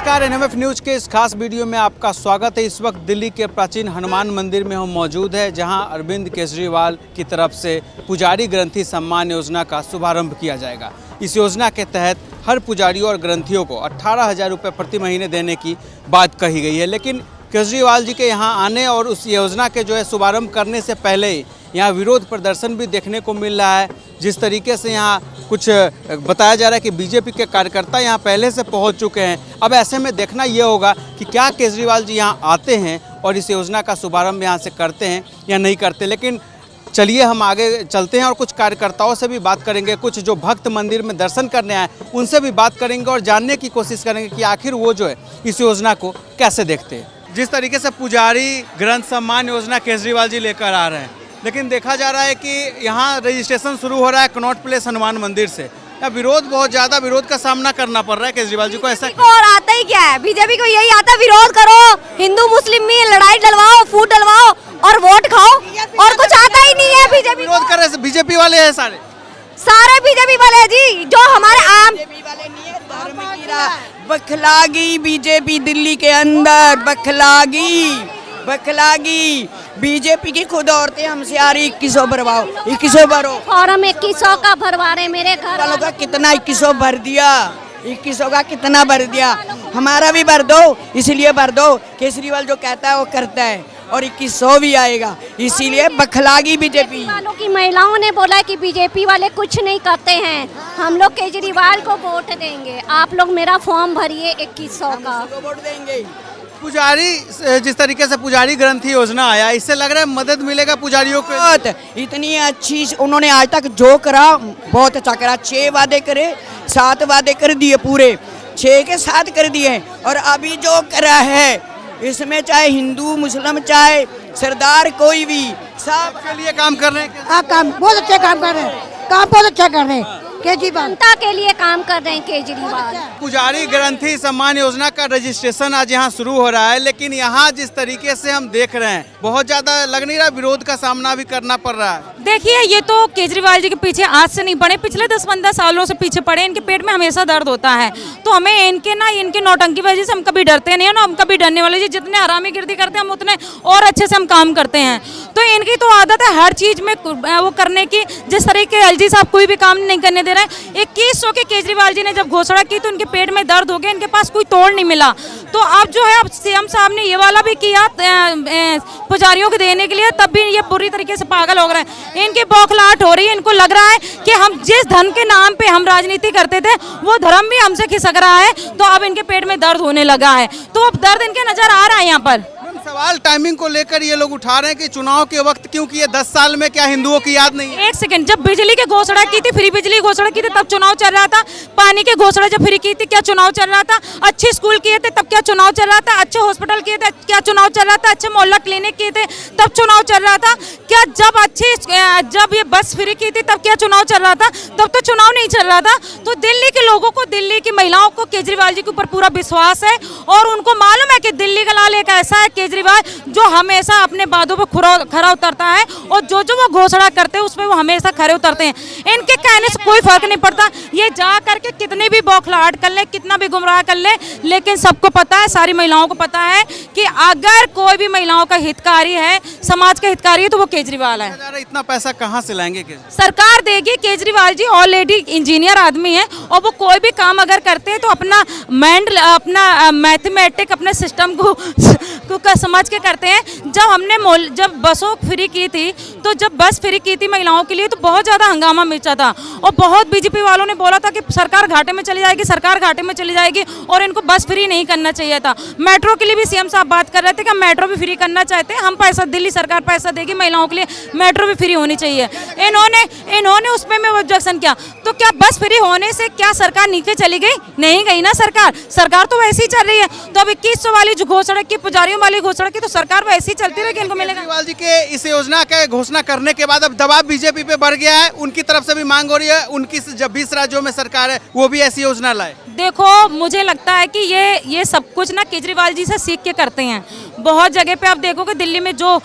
नमस्कार, NMF news के इस खास वीडियो में आपका स्वागत है। इस वक्त दिल्ली के प्राचीन हनुमान मंदिर में हम मौजूद है, जहां अरविंद केजरीवाल की तरफ से पुजारी ग्रंथी सम्मान योजना का शुभारंभ किया जाएगा। इस योजना के तहत हर पुजारियों और ग्रंथियों को 18,000 रुपये प्रति महीने देने की बात कही गई है। लेकिन केजरीवाल जी के यहाँ आने और उस योजना के शुभारंभ करने से पहले ही यहाँ विरोध प्रदर्शन भी देखने को मिल रहा है। जिस तरीके से यहाँ कुछ बताया जा रहा है कि बीजेपी के कार्यकर्ता यहाँ पहले से पहुँच चुके हैं। अब ऐसे में देखना ये होगा कि क्या केजरीवाल जी यहाँ आते हैं और इस योजना का शुभारंभ यहाँ से करते हैं या नहीं करते। लेकिन चलिए हम आगे चलते हैं और कुछ कार्यकर्ताओं से भी बात करेंगे, कुछ जो भक्त मंदिर में दर्शन करने आए उनसे भी बात करेंगे और जानने की कोशिश करेंगे कि आखिर वो इस योजना को कैसे देखते हैं। जिस तरीके से पुजारी ग्रंथ सम्मान योजना केजरीवाल जी लेकर आ रहे हैं, लेकिन देखा जा रहा है कि यहाँ रजिस्ट्रेशन शुरू हो रहा है कनॉट प्लेस हनुमान मंदिर से। विरोध, बहुत ज्यादा विरोध का सामना करना पड़ रहा है केजरीवाल जी को। ऐसा और आता ही क्या है, बीजेपी को यही आता, विरोध करो, हिंदू मुस्लिम में लड़ाई डलवाओ, फूट डलवाओ और वोट खाओ, और कुछ आता ही नहीं है। बीजेपी विरोध कर रहे, बीजेपी वाले हैं सारे बीजेपी वाले हैं जी, जो हमारे आम वाले नहीं है। बखलागी बीजेपी दिल्ली के अंदर, बखलागी बीजेपी की खुद औरतें हमसे आ रही 2100 भरवाओ, 2100 भरो। फॉर्म 2100 का भरवा रहे मेरे घर वालों का कितना 2100 भर दिया, 2100 का कितना भर दिया, हमारा भी भर दो, इसलिए भर दो। केजरीवाल जो कहता है वो करता है और 2100 भी आएगा, इसीलिए बखलागी बीजेपी वालों की महिलाओं ने बोला कि बीजेपी वाले कुछ नहीं करते हैं, हम लोग केजरीवाल को वोट देंगे, आप लोग मेरा फॉर्म भरिए 2100 का वोट देंगे। पुजारी, जिस तरीके से पुजारी ग्रंथी योजना आया, इससे लग रहा है मदद मिलेगा पुजारियों को। इतनी अच्छी उन्होंने आज तक जो करा बहुत अच्छा करा। 6 वादे करे, 7 वादे कर दिए, पूरे 6 के 7 कर दिए। और अभी जो करा है इसमें चाहे हिंदू मुस्लिम चाहे सरदार कोई भी सबके लिए काम कर रहे हैं। हाँ, काम बहुत अच्छा काम कर रहे हैं, काम बहुत अच्छा कर रहे हैं। केजरीवाल जनता के लिए काम कर रहे हैं केजरीवाल। पुजारी ग्रंथी सम्मान योजना का रजिस्ट्रेशन आज यहाँ शुरू हो रहा है, लेकिन यहाँ जिस तरीके से हम देख रहे हैं बहुत ज्यादा लग नहीं रहा विरोध का सामना भी करना पड़ रहा है। देखिए, ये तो केजरीवाल जी के पीछे आज से नहीं पड़े, पिछले 10-15 सालों से पीछे पड़े। इनके पेट में हमेशा दर्द होता है, तो हमें इनके नौटंकी वजह से हम कभी डरते नहीं है ना, हम कभी डरने वाले जी। जितने हरामीगिर्दी करते हैं हम उतने और अच्छे से हम काम करते हैं। तो इनकी तो आदत है हर चीज में वो करने की। जिस तरीके के एलजी साहब कोई भी काम नहीं करने दे रहे हैं। 2100 के केजरीवाल जी ने जब घोषणा की तो इनके पेट में दर्द हो गया, इनके पास कोई तोड़ नहीं मिला। तो अब जो है, अब सीएम साहब ने ये वाला भी किया पुजारियों को देने के लिए, तब भी ये बुरी तरीके से पागल हो रहे हैं। इनकी बौखलाहट हो रही है, इनको लग रहा है कि हम जिस धन के नाम पे हम राजनीति करते थे वो धर्म भी हमसे खिसक रहा है। तो अब इनके पेट में दर्द होने लगा है, तो अब दर्द इनके नजर आ रहा है यहाँ पर। सवाल टाइमिंग को लेकर ये लोग उठा रहे हैं कि चुनाव के वक्त क्यों किए, 10 साल में क्या हिंदुओं की याद नहीं है? एक सेकंड, जब बिजली की घोषणा की थी, फ्री बिजली घोषणा की थी, तब चुनाव चल रहा था। पानी की घोषणा जब फ्री की थी, क्या चुनाव चल रहा था? अच्छे स्कूल किए थे, तब क्या चुनाव चल रहा था? अच्छे हॉस्पिटल किए थे, क्या चुनाव चल रहा था? अच्छे मोहल्ला क्लिनिक किए थे, तब चुनाव चल रहा था क्या? जब ये बस फ्री की थी, तब क्या चुनाव चल रहा था? तब तो चुनाव नहीं चल रहा था। तो दिल्ली के लोगों को, दिल्ली की महिलाओं को केजरीवाल जी के ऊपर पूरा विश्वास है, और उनको मालूम है कि दिल्ली का लाल एक ऐसा है केजरीवाल जो हमेशा अपने वादों पे खरा उतरता है, और जो वो घोषणा करते हैं उसमें वो हमेशा खरे उतरते हैं। इनके कहने से कोई फर्क नहीं पड़ता, ये जा करके कितनी भी बौखलाहट कर ले, कितना भी गुमराह कर ले, लेकिन सबको पता है, सारी महिलाओं को पता है कि अगर कोई भी महिलाओं का हितकारी है, समाज का हितकारी है, तो वो केजरीवाल है। इतना पैसा कहाँ से लाएंगे? सरकार देगी। केजरीवाल जी ऑलरेडी इंजीनियर आदमी है, और वो कोई भी काम अगर करते हैं तो अपना मैथमेटिक अपने सिस्टम को समझ के करते हैं। जब बसों फ्री की थी, तो जब बस फ्री की थी महिलाओं के लिए, तो बहुत ज़्यादा हंगामा मचा था, और बहुत बीजेपी वालों ने बोला था कि सरकार घाटे में चली जाएगी, सरकार घाटे में चली जाएगी, और इनको बस फ्री नहीं करना चाहिए था। मेट्रो के लिए भी सीएम साहब बात कर रहे थे कि हम मेट्रो भी फ्री करना चाहते हैं, हम पैसा, दिल्ली सरकार पैसा देगी महिलाओं के लिए, मेट्रो भी फ्री होनी चाहिए। इन्होंने उसमें में ऑब्जेक्शन किया। तो क्या बस फ्री होने से क्या सरकार नीचे चली गई? नहीं गई ना सरकार तो वैसे ही चल रही है। तो अब 2100 वाली जो घोषणा की, पुजारियों वाली घोषणा की, तो सरकार वैसे ही चलती रहेगी, इनको मिलेगा। केजरीवाल जी के इस योजना के घोषणा करने के बाद अब दबाव बीजेपी पे बढ़ गया है, उनकी तरफ से भी मांग हो रही है, उनकी जब 20 राज्यों में सरकार है वो भी ऐसी योजना लाए। देखो, मुझे लगता है कि ये सब कुछ ना केजरीवाल जी से सीख के करते हैं। बहुत जगह पे आप देखोगे दिल्ली में जो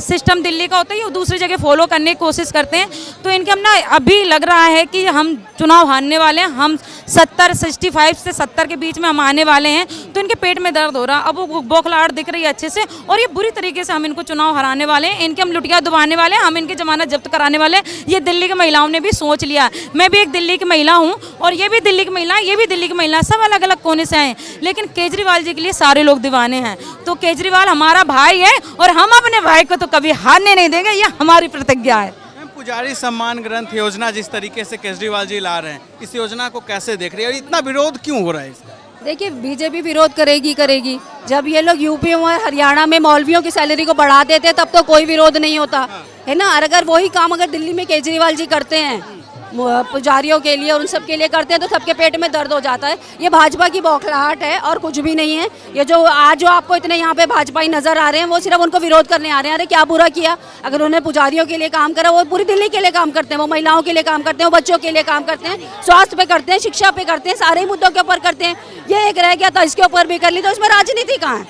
सिस्टम दिल्ली का होता है ये दूसरी जगह फॉलो करने की कोशिश करते हैं। तो इनके हम ना अभी लग रहा है कि हम चुनाव हारने वाले हैं, हम 65 से 70 के बीच में हम आने वाले हैं। तो इनके पेट में दर्द हो रहा, अब वो बौखलाहट दिख रही है अच्छे से, और ये बुरी तरीके से हम इनको चुनाव हराने वाले हैं, इनके हम लुटिया दबाने वाले हैं, हम इनके जमानत जब्त कराने वाले हैं। ये दिल्ली की महिलाओं ने भी सोच लिया। मैं भी एक दिल्ली की महिला हूँ और ये भी दिल्ली की महिला, ये भी दिल्ली की महिला, सब अलग अलग कोने से आए, लेकिन केजरीवाल जी के लिए सारे लोग दीवाने हैं। तो केजरीवाल हमारा भाई है और हम अपने भाई को तो कभी हारने नहीं देंगे, ये हमारी प्रतिज्ञा है। पुजारी सम्मान ग्रंथ योजना जिस तरीके से केजरीवाल जी ला रहे हैं, इस योजना को कैसे देख रही है और इतना विरोध क्यों हो रहा है इसका? देखिए, बीजेपी विरोध करेगी। जब ये लोग यूपी और हरियाणा में मौलवियों की सैलरी को बढ़ा देते तब तो कोई विरोध नहीं होता है ना। और अगर वही काम अगर दिल्ली में केजरीवाल जी करते हैं पुजारियों के लिए और उन सब के लिए करते हैं तो सबके पेट में दर्द हो जाता है। ये भाजपा की बौखलाहट है और कुछ भी नहीं है। ये जो आज जो आपको इतने यहाँ पे भाजपाई नजर आ रहे हैं वो सिर्फ उनको विरोध करने आ रहे हैं। अरे क्या बुरा किया? अगर उन्होंने पुजारियों के लिए काम करा, वो पूरी दिल्ली के लिए काम करते हैं, वो महिलाओं के लिए काम करते हैं, वो बच्चों के लिए काम करते हैं, स्वास्थ्य पे करते हैं, शिक्षा पे करते हैं, सारे मुद्दों के ऊपर करते हैं। ये एक रह गया था इसके ऊपर भी कर ली, तो इसमें राजनीति कहाँ है?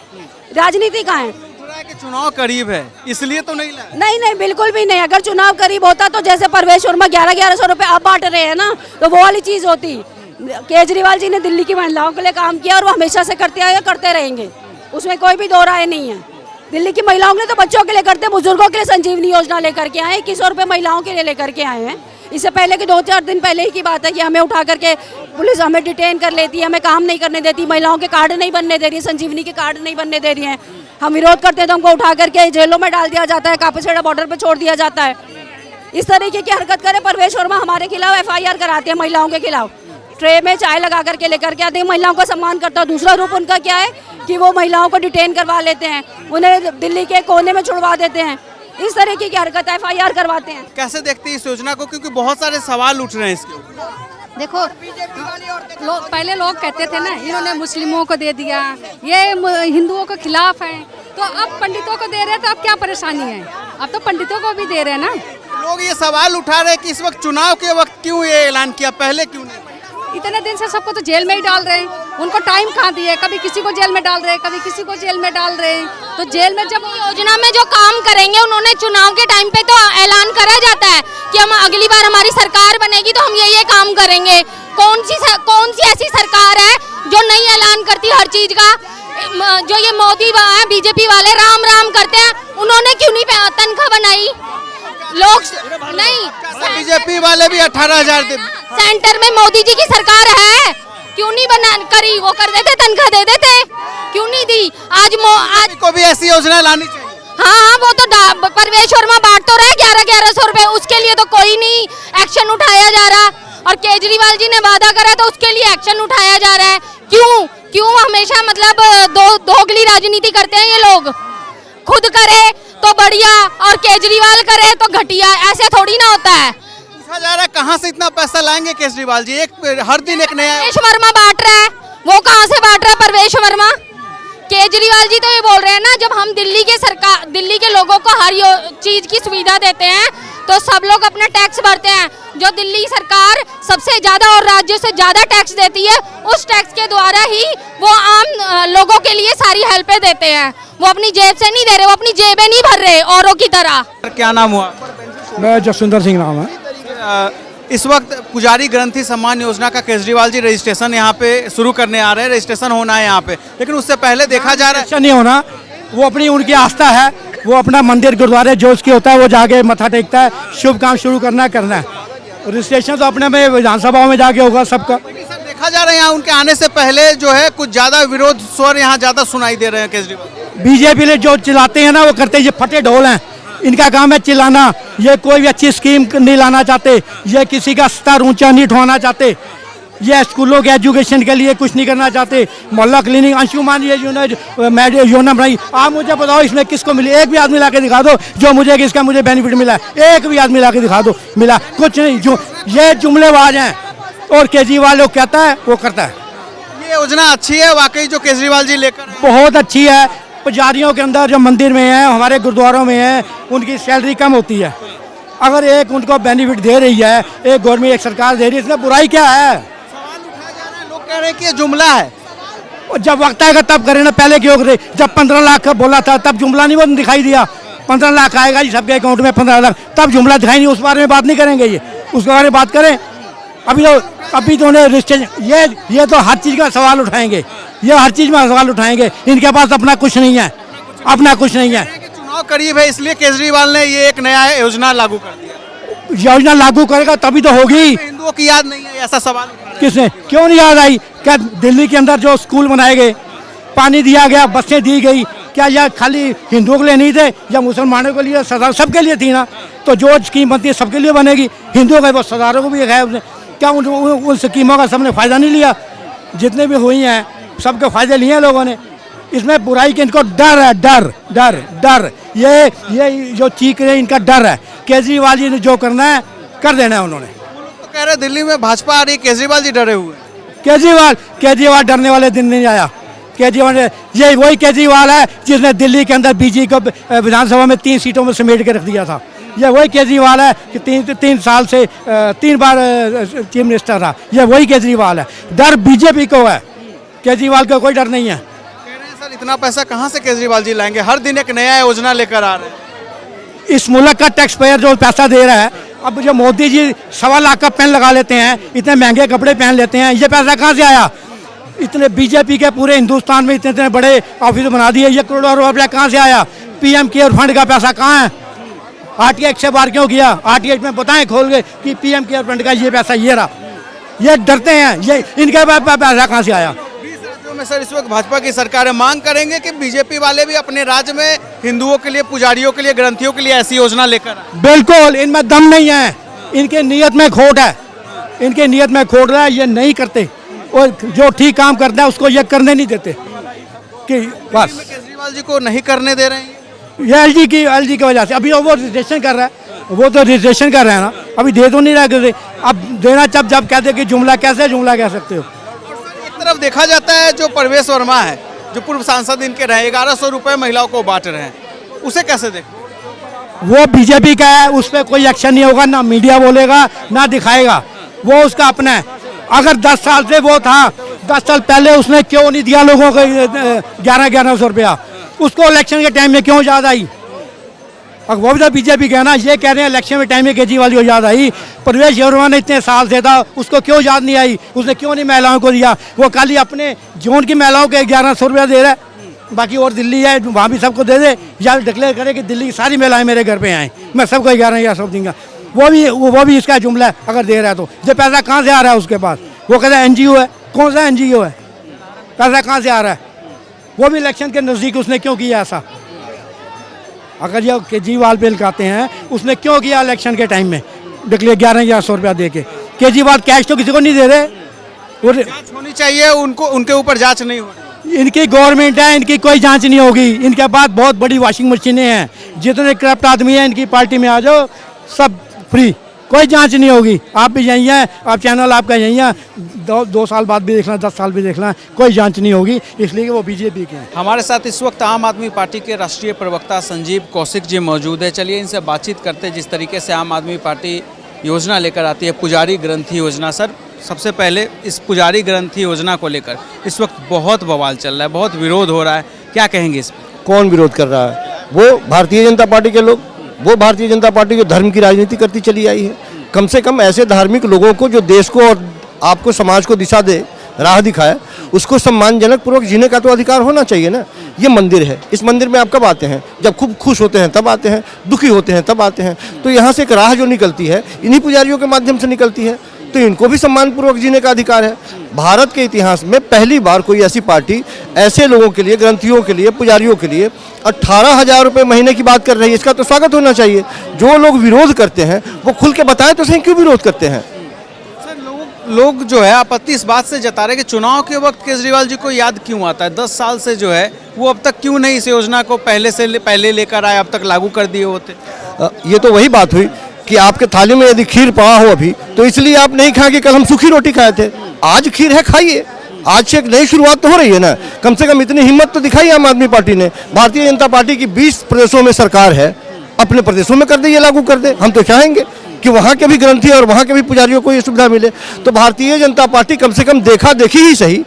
राजनीति कहाँ है? कि चुनाव करीब है इसलिए तो नहीं लाया। नहीं, बिल्कुल भी नहीं। अगर चुनाव करीब होता तो जैसे परवेश वर्मा 1100 रुपए अब बांट रहे हैं ना, तो वो वाली चीज होती। केजरीवाल जी ने दिल्ली की महिलाओं के लिए काम किया और वो हमेशा से करते आए, करते रहेंगे, उसमें कोई भी दो राय नहीं है। दिल्ली की महिलाओं के लिए तो बच्चों के लिए करते, बुजुर्गों के लिए संजीवनी योजना लेकर के आए, 2100 रुपए महिलाओं के लिए लेकर के आए हैं। इससे पहले कि 2-4 दिन पहले ही की बात है कि हमें उठा करके पुलिस हमें डिटेन कर लेती है, हमें काम नहीं करने देती, महिलाओं के कार्ड नहीं बनने दे रही है, संजीवनी के कार्ड नहीं बनने दे रही है। हम विरोध करते हैं तो हमको उठा करके जेलों में डाल दिया जाता है, कापीसेड़ा बॉर्डर पे छोड़ दिया जाता है। इस तरीके की हरकत करे परवेश वर्मा हमारे खिलाफ FIR कराते हैं महिलाओं के खिलाफ। ट्रे में चाय लगा करके लेकर के आते हैं, महिलाओं का सम्मान करता है। दूसरा रूप उनका क्या है कि वो महिलाओं को डिटेन करवा लेते हैं, उन्हें दिल्ली के कोने में छुड़वा देते हैं। इस तरीके की हरकत FIR करवाते हैं। कैसे देखते हैं इस योजना को, क्योंकि बहुत सारे सवाल उठ रहे हैं इसके ऊपर? देखो, पहले लोग कहते थे ना इन्होंने मुस्लिमों को दे दिया, ये हिंदुओं के खिलाफ है, तो अब पंडितों को दे रहे हैं, तो अब क्या परेशानी है? अब तो पंडितों को भी दे रहे हैं ना। लोग ये सवाल उठा रहे हैं कि इस वक्त चुनाव के वक्त क्यों ये ऐलान किया, पहले क्यों नहीं? इतने दिन से सबको तो जेल में ही डाल रहे हैं, उनको टाइम कहाँ दिए? कभी किसी को जेल में डाल रहे हैं, कभी किसी को जेल में डाल रहे हैं। तो जेल में जब योजना में जो काम करेंगे उन्होंने चुनाव के टाइम पे तो ऐलान करा जाता है कि हम अगली बार हमारी सरकार बनेगी तो हम ये काम करेंगे। कौन सी ऐसी सरकार है जो नहीं ऐलान करती हर चीज का? जो ये मोदी है, बीजेपी वाले राम करते हैं, उन्होंने क्यों नहीं तनख्वाह बनाई? लोग नहीं, बीजेपी वाले भी 18,000 सेंटर में मोदी जी की सरकार है, क्यों नहीं बना करी? वो कर देते, तनख्वाह दे देते, क्यों नहीं दी? आज को भी ऐसी योजना लानी चाहिए। हाँ, वो तो परवेश वर्मा बांट तो रहा है 1100 रुपए, उसके लिए तो कोई नहीं एक्शन उठाया जा रहा। और केजरीवाल जी ने वादा करा तो उसके लिए एक्शन उठाया जा रहा है। क्यों हमेशा मतलब दोगली राजनीति करते हैं ये लोग? खुद करे तो बढ़िया और केजरीवाल करे तो घटिया, ऐसे थोड़ी ना होता है। पूछा जा रहा है कहाँ से इतना पैसा लाएंगे केजरीवाल जी? हर दिन एक नया। परवेश वर्मा बांट रहा है, वो कहाँ से बांट रहा है परवेश वर्मा? केजरीवाल जी तो ये बोल रहे हैं ना, जब हम दिल्ली के लोगों को हर चीज की सुविधा देते हैं तो सब लोग अपना टैक्स भरते हैं। जो दिल्ली सरकार सबसे ज्यादा और राज्यों से ज्यादा टैक्स देती है, उस टैक्स के द्वारा ही वो आम लोगों के लिए सारी हेल्पें देते हैं। वो अपनी जेब से नहीं दे रहे, वो अपनी जेबें नहीं भर रहे औरों की तरह। क्या नाम हुआ? मैं जसविंदर सिंह नाम है। इस वक्त पुजारी ग्रंथी सम्मान योजना का केजरीवाल जी रजिस्ट्रेशन यहाँ पे शुरू करने आ रहे हैं, रजिस्ट्रेशन होना है यहाँ पे, लेकिन उससे पहले देखा जा रहा है नहीं होना। वो अपनी उनकी आस्था है, वो अपना मंदिर गुरुद्वारे जो उसकी होता है वो जाके मत्था टेकता है, शुभ काम शुरू करना है। रजिस्ट्रेशन तो अपने में विधानसभाओं में जाके होगा सबका। देखा जा रहा है यहाँ उनके आने से पहले जो है कुछ ज्यादा विरोध स्वर यहाँ ज्यादा सुनाई दे रहे हैं केजरीवाल। बीजेपी ने जो चिल्लाते हैं ना वो करते, ये फटे ढोल हैं, इनका काम है चिल्लाना। ये कोई भी अच्छी स्कीम नहीं लाना चाहते, ये किसी का स्तर ऊंचा नहीं उठाना चाहते, ये स्कूलों के एजुकेशन के लिए कुछ नहीं करना चाहते। मोहल्ला क्लिनिक अंशुमान ये योजना बनाई। आप मुझे बताओ इसमें किसको मिली? एक भी आदमी ला के दिखा दो जो इसका मुझे बेनिफिट मिला। एक भी आदमी ला के दिखा दो, मिला कुछ नहीं। जो ये जुमलेबाज हैं और केजरीवाल जो कहता है वो करता है। ये योजना अच्छी है वाकई जो केजरीवाल जी लेकर आए? बहुत अच्छी है। पुजारियों के अंदर जो मंदिर में है, हमारे गुरुद्वारों में है, उनकी सैलरी कम होती है। अगर एक उनको बेनिफिट दे रही है एक गवर्नमेंट, एक सरकार दे रही है, इसमें बुराई क्या है? लोग कह रहे हैं कि ये जुमला है। और जब वक्त आएगा तब करें ना, पहले क्यों करे? जब 15 लाख का बोला था तब जुमला नहीं वो दिखाई दिया, 15 लाख आएगा जी सबके अकाउंट में 15 लाख, तब जुमला दिखाई नहीं, उस बारे में बात नहीं करेंगे, ये उसके बारे में बात करें। अभी तो उन्हें ये तो हर चीज़ का सवाल उठाएंगे, ये हर चीज़ में सवाल उठाएंगे, इनके पास अपना कुछ नहीं है, अपना कुछ नहीं है। चुनाव करीब है इसलिए केजरीवाल ने ये एक नया योजना लागू कर दिया। योजना लागू करेगा तभी तो होगी। हिंदुओं की याद नहीं है ऐसा सवाल उठा रहे हैं। किसने, क्यों नहीं याद आई? क्या दिल्ली के अंदर जो स्कूल बनाए गए, पानी दिया गया, बसें दी गई, क्या यह खाली हिंदुओं के लिए नहीं थे या मुसलमानों के लिए? सरदार सबके लिए थी ना, तो जो स्कीम बनती है सबके लिए बनेगी, हिंदुओं का वो सरदारों को भी है उसने, क्या उन स्कीमों का सबने फ़ायदा नहीं लिया? जितने भी हुई हैं सबके फ़ायदे लिए हैं लोगों ने। इसमें बुराई के इनको डर है, डर डर डर, ये जो चीख रहे हैं इनका डर है। केजरीवाल जी ने जो करना है कर देना है उन्होंने। तो कह रहे दिल्ली में भाजपा आ रही, केजरीवाल जी डरे हुए हैं। केजरीवाल डरने वाले दिन नहीं आया। केजरीवाल ये वही केजरीवाल है जिसने दिल्ली के अंदर बीजेपी को विधानसभा में 3 सीटों में समेट के रख दिया था। ये वही केजरीवाल है कि 3 साल से 3 बार चीफ मिनिस्टर रहा। ये वही केजरीवाल है। डर बीजेपी को है, केजरीवाल को कोई डर नहीं है। कह रहे हैं सर इतना पैसा कहाँ से केजरीवाल जी लाएंगे, हर दिन एक नया योजना लेकर आ रहे हैं। इस मुल्क का टैक्स पेयर जो पैसा दे रहा है, अब जो मोदी जी 1.25 लाख का पेन लगा लेते हैं, इतने महंगे कपड़े पहन लेते हैं, ये पैसा कहाँ से आया? इतने बीजेपी के पूरे हिंदुस्तान में इतने बड़े ऑफिस बना दिए, ये करोड़ों रुपया कहाँ से आया? पीएम केयर फंड का पैसा कहाँ है? RTI 100 बार क्यों किया? RTI में बताएं खोल के कि पीएम केयर फंड का ये पैसा ये रहा। ये डरते हैं, ये इनके पैसा कहाँ से आया? 20 राज्यों में सर इस वक्त भाजपा की सरकार है, मांग करेंगे कि बीजेपी वाले भी अपने राज्य में हिंदुओं के लिए, पुजारियों के लिए, ग्रंथियों के लिए ऐसी योजना लेकर आए। बिल्कुल, इनमें दम नहीं है, इनके नियत में खोट है, इनके नियत में खोट रहा है, ये नहीं करते, और जो ठीक काम करता है उसको ये करने नहीं देते कि बस। केजरीवाल जी को नहीं करने दे रहे हैं ये एलजी की वजह से। अभी वो रजिस्ट्रेशन कर रहा है, वो तो रजिस्ट्रेशन कर रहा है ना, अभी दे तो नहीं रहा किसी। अब देना जब कहते कि जुमला कैसे जुमला कह सकते हो? एक तरफ देखा जाता है जो परवेश वर्मा है, जो पूर्व सांसद इनके रहे, 1100 रुपए महिलाओं को बांट रहे हैं, उसे कैसे देखो? वो बीजेपी का है, उस पर कोई एक्शन नहीं होगा, ना मीडिया बोलेगा ना दिखाएगा, वो उसका अपना है। अगर 10 साल से वो था, 10 साल पहले उसने क्यों नहीं दिया लोगों को 1100 रुपया? उसको इलेक्शन के टाइम में क्यों याद आई? अब वो भी तो बीजेपी का है ना, ये कह रहे हैं इलेक्शन के टाइम में केजरीवाल को याद आई। परवेश वर्मा ने इतने साल से था, उसको क्यों याद नहीं आई? उसने क्यों नहीं महिलाओं को दिया? वो खाली अपने जोन की महिलाओं को 1100 रुपया दे रहा है, बाकी और दिल्ली है वहाँ भी सबको दे दे, या डिक्लेयर करे कि दिल्ली की सारी महिलाएं मेरे घर पे आएँ, मैं सबको 1100 दूंगा। वो भी इसका जुमला है, अगर दे रहा है तो। ये पैसा कहाँ से आ रहा है उसके पास? वो कहता है NGO है, कौन सा NGO है? पैसा कहाँ से आ रहा है? वो भी इलेक्शन के नज़दीक उसने क्यों किया ऐसा? अगर ये केजरीवाल बिल खाते हैं, उसने क्यों किया इलेक्शन के टाइम में डिक्लेयर 1100 रुपया दे के? केजरीवाल कैश तो किसी को नहीं दे रहे। और जांच होनी चाहिए, उनके ऊपर जांच नहीं हो रही। इनकी गवर्नमेंट है, इनकी कोई जांच नहीं होगी। इनके पास बहुत बड़ी वॉशिंग मशीनें हैं, जितने करप्ट आदमी हैं इनकी पार्टी में आ जाओ, सब फ्री, कोई जांच नहीं होगी। आप भी यहीं हैं, आप चैनल आपका यहीं है, 2 साल बाद भी देखना, 10 साल भी देखना, कोई जांच नहीं होगी, इसलिए कि वो बीजेपी के हैं। हमारे साथ इस वक्त आम आदमी पार्टी के राष्ट्रीय प्रवक्ता संजीव कौशिक जी मौजूद है। चलिए इनसे बातचीत करते हैं। जिस तरीके से आम आदमी पार्टी योजना लेकर आती है, पुजारी ग्रंथि योजना, सर सबसे पहले इस पुजारी ग्रंथि योजना को लेकर इस वक्त बहुत बवाल चल रहा है, बहुत विरोध हो रहा है, क्या कहेंगे इस पर? कौन विरोध कर रहा है? वो भारतीय जनता पार्टी के लोग, वो भारतीय जनता पार्टी जो धर्म की राजनीति करती चली आई है। कम से कम ऐसे धार्मिक लोगों को जो देश को और आपको, समाज को दिशा दे, राह दिखाए, उसको सम्मानजनक पूर्वक जीने का तो अधिकार होना चाहिए ना। ये मंदिर है, इस मंदिर में आप कब आते हैं? जब खूब खुश होते हैं तब आते हैं, दुखी होते हैं तब आते हैं। तो यहाँ से एक राह जो निकलती है, इन्हीं पुजारियों के माध्यम से निकलती है, तो इनको भी सम्मानपूर्वक जीने का अधिकार है। भारत के इतिहास में पहली बार कोई ऐसी पार्टी ऐसे लोगों के लिए, ग्रंथियों के लिए, पुजारियों के लिए 18,000 रुपये महीने की बात कर रही है। इसका तो स्वागत होना चाहिए। जो लोग विरोध करते हैं वो खुल के बताएं तो सही, क्यों विरोध करते हैं? सर लोग जो है आपत्ति इस बात से जता रहे कि चुनाव के वक्त केजरीवाल जी को याद क्यों आता है? 10 साल से जो है वो अब तक क्यों नहीं इस योजना को पहले लेकर आए, अब तक लागू कर दिए होते? ये तो वही बात हुई कि आपके थाली में यदि खीर पड़ा हो अभी, तो इसलिए आप नहीं खाएंगे। कल हम सूखी रोटी खाए थे, आज खीर है, खाइए। आज से एक नई शुरुआत तो हो रही है ना। कम से कम इतनी हिम्मत तो दिखाई आम आदमी पार्टी ने। भारतीय जनता पार्टी की 20 प्रदेशों में सरकार है, अपने प्रदेशों में कर दे, ये लागू कर दे। हम तो चाहेंगे कि वहाँ के भी ग्रंथी और वहाँ के भी पुजारियों को ये सुविधा मिले। तो भारतीय जनता पार्टी कम से कम देखा देखी ही सही,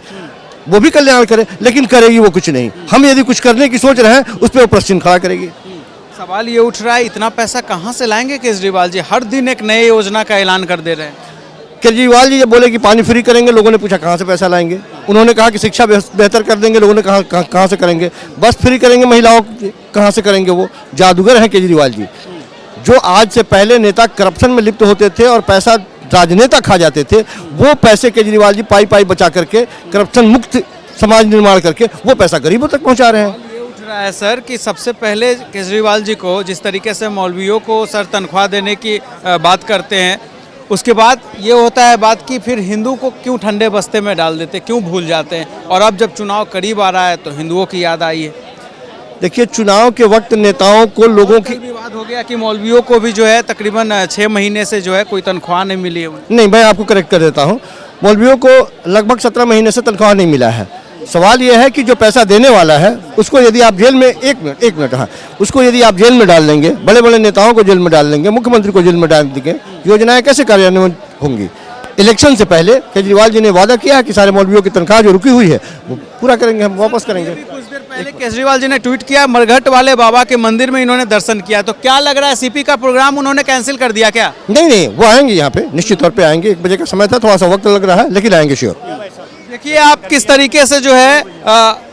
वो भी कल्याण करे, लेकिन करेगी वो कुछ नहीं। हम यदि कुछ करने की सोच रहे हैं उस पर वो प्रश्न खड़ा करेगी। सवाल ये उठ रहा है, इतना पैसा कहाँ से लाएंगे केजरीवाल जी? हर दिन एक नए योजना का ऐलान कर दे रहे हैं। केजरीवाल जी जब बोले कि पानी फ्री करेंगे, लोगों ने पूछा कहाँ से पैसा लाएंगे। उन्होंने कहा कि शिक्षा बेहतर कर देंगे, लोगों ने कहा कहाँ से करेंगे। बस फ्री करेंगे महिलाओं की, कहाँ से करेंगे? वो जादूगर हैं केजरीवाल जी। जो आज से पहले नेता करप्शन में लिप्त होते थे और पैसा राजनेता खा जाते थे, वो पैसे केजरीवाल जी पाई पाई बचा करके करप्शन मुक्त समाज निर्माण करके वो पैसा गरीबों तक पहुंचा रहे हैं। ये उठ रहा है सर कि सबसे पहले केजरीवाल जी को जिस तरीके से मौलवियों को सर तनख्वाह देने की बात करते हैं, उसके बाद ये होता है बात कि फिर हिंदू को क्यों ठंडे बस्ते में डाल देते, क्यों भूल जाते हैं? और अब जब चुनाव करीब आ रहा है तो हिंदुओं की याद आई है। देखिए, चुनाव के वक्त नेताओं को लोगों की विवाद हो गया कि मौलवियों को भी जो है तकरीबन 6 महीने से जो है कोई तनख्वाह नहीं मिली है। नहीं, मैं आपको करेक्ट कर देता हूँ। मौलवियों को लगभग 17 महीने से तनख्वाह नहीं मिला है। सवाल यह है कि जो पैसा देने वाला है उसको यदि आप जेल में एक मिनट हाँ, उसको यदि आप जेल में डाल देंगे, बड़े बड़े नेताओं को जेल में डाल देंगे, मुख्यमंत्री को जेल में डाल देंगे, योजनाएं कैसे कार्यान्वयन होंगी? इलेक्शन से पहले केजरीवाल जी ने वादा किया है कि सारे मौलवियों की तनख्वाह जो रुकी हुई है वो पूरा करेंगे, हम वापस करेंगे। कुछ देर पहले केजरीवाल जी ने ट्वीट किया, मरघट वाले बाबा के मंदिर में इन्होंने दर्शन किया। तो क्या लग रहा है, सीपी का प्रोग्राम उन्होंने कैंसिल कर दिया क्या? नहीं, वो आएंगे यहाँ पे, निश्चित तौर पे आएंगे। 1 बजे का समय था, थोड़ा सा वक्त लग रहा है, लेकिन आएंगे श्योर। देखिए आप किस तरीके से जो है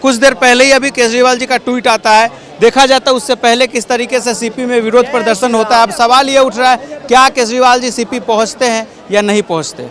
कुछ देर पहले ही अभी केजरीवाल जी का ट्वीट आता है, देखा जाता है उससे पहले किस तरीके से सीपी में विरोध प्रदर्शन होता है। अब सवाल ये उठ रहा है, क्या केजरीवाल जी सीपी पहुंचते हैं या नहीं पहुंचते?